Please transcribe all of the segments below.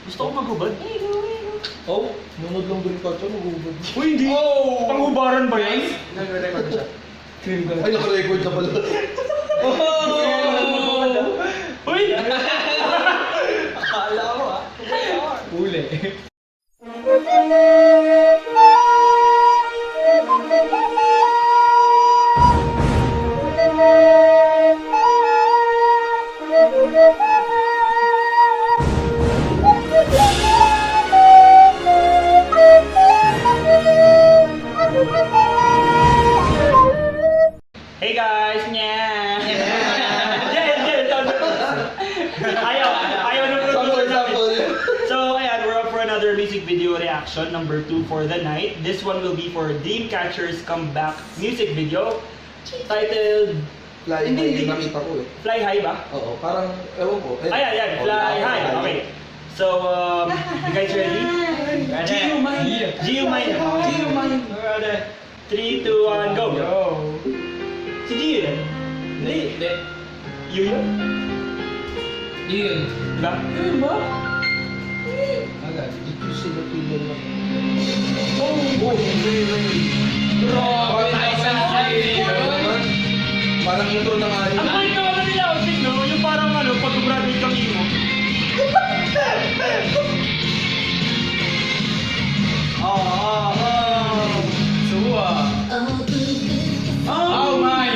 Gusto ko maghubad. Oh, nunod lang doon ka siya, maghubad. Uy, hindi! Oh! Panghubaran ba yan? Nag-record siya. Ay, naka-record na pala. Oh! Uy! Akala ko ah. Uli. Hey guys! Nya! Ayaw na producer namin. So, ayan, we're up for another music video reaction, number 2 for the night. This one will be for Dreamcatcher's comeback music video titled Fly high, yung nakita ko eh. Fly High ba? Oo, parang, ewan ko. Ayan, Fly High. Okay. So, you guys ready? Gio Mine. Gio Mine. Gio Mine. 3, 2, 1, go! Si Gio yan? Hindi. Yun? Yun. Diba? Yun ba? Agad, dito sila pilon lang. Grabe, nice and Parang intro na nga yun. Ang kulit na wala nila outfit, no? Yung parang pag-graduate kang emo. Suwa. Oh my.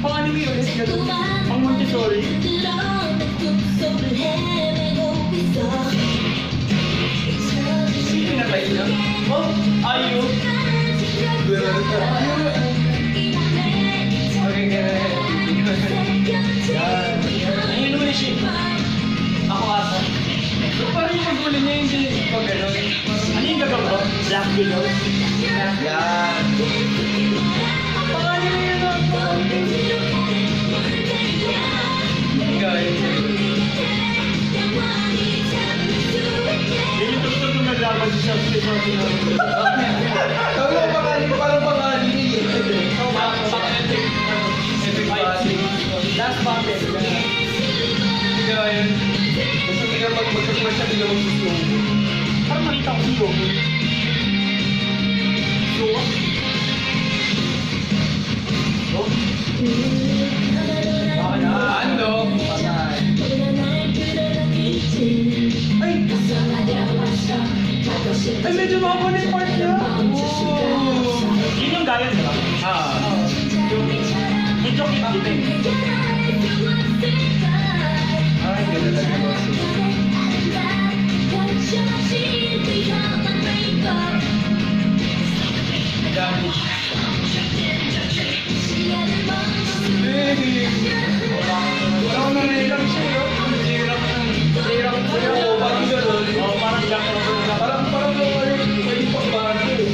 Pang anime yun, pang Montessori. Sino na ba yun? Oh, ayun. Okay, ayun ulit siya. Ako asa. So parang yung magulo niya hindi pag gano'n. Ano yung gagawin ko? Black Widow? Yan. Pangalan na yun ako. Guys. Yun yung tugtog nung naglaban si Shop Shop. Sabi ko pangalan ko, parang pangalan niya eh. Epic party. Last bucket. Guys. Basta tingnan magkakuha siya, tingnan magsusunod. Parang makita ko si Yogi. So, Ando. ay medyo mababa na yung part niya. Yun yung gaya, di ba? Medyo cute eh. Ay, ganda talaga. Dami. Wala ko narilang siya yun. Zero. Oo, parang gano'n. Oh, parang Jack Robert na. Parang may pagbago eh.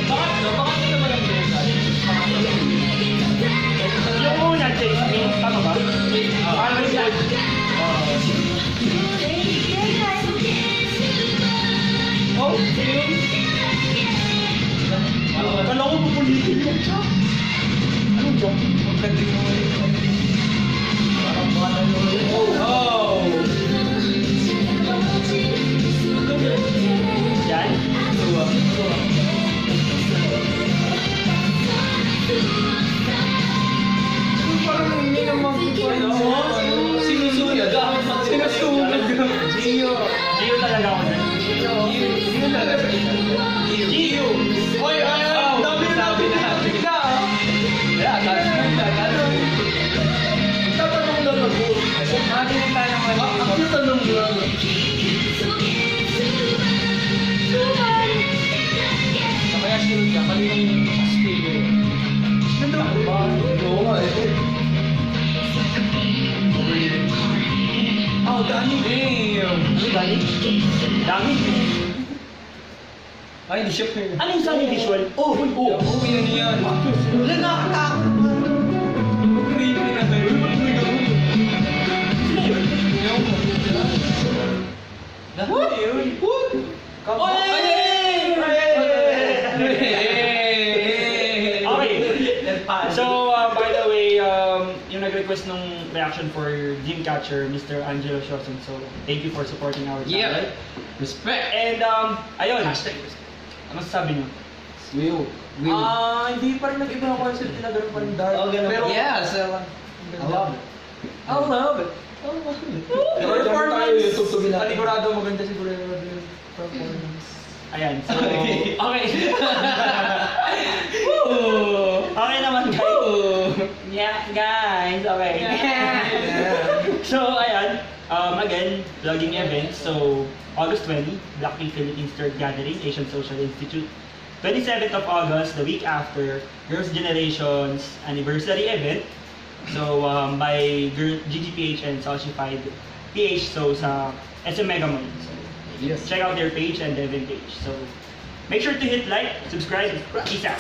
Bakit naman ang pinagsabi? Yung una, Jasmine, tama ba? Ano yung good? Oh, yun. Kala ko pupulitin yung Jack. Anong Jack? Ang galing mo ulit. Parang bata yun. Oh! Yan. Suwa. Parang hindi naman ko sinusunod. Sinusunod. Gio. Gio talaga ako dyan. Gio talaga. Gio. Oy, dami sabi natin. Wala, Tatanong lang ako. Magaling tayo naman. Ang tanong lang. Kaya shield ka, kalinang speaker. Oo nga eh. Oh, dami. Damn. Ano dami? Dami. Ay, hindi siya fair. Ano yung sa amin visual? Oh, yun yan. Wala nakakatakot. Creepy na tayo. Sino yun? What? Yun. What? Okay. So, by the way, yung nag request ng reaction for Dreamcatcher, Mr. Angelo Shoson. So, thank you for supporting our channel. Yeah. Respect. And, ayun. Hashtag. Ano masasabi niyo? Will. Hindi pa rin nag-iba ng concept nila, ganun pa rin dark. Oh, ganun. Pero, Yeah, so, I love it. I love it. Pero dyan tayo, YouTube to binata. Panigurado maganda siguro yung performance. Ayan, so... okay. Okay naman, guys. Yeah, guys. Okay. So, ayan. Again, vlogging events. So, August 20, Blackpink Philippines Third Gathering, Asian Social Institute. 27th of August, the week after, Girls' Generation's anniversary event. So, by GGPH and Salsified PH, so sa SM Mega Mall. So, Yes. check out their page and the event page. So, make sure to hit like, subscribe, peace out.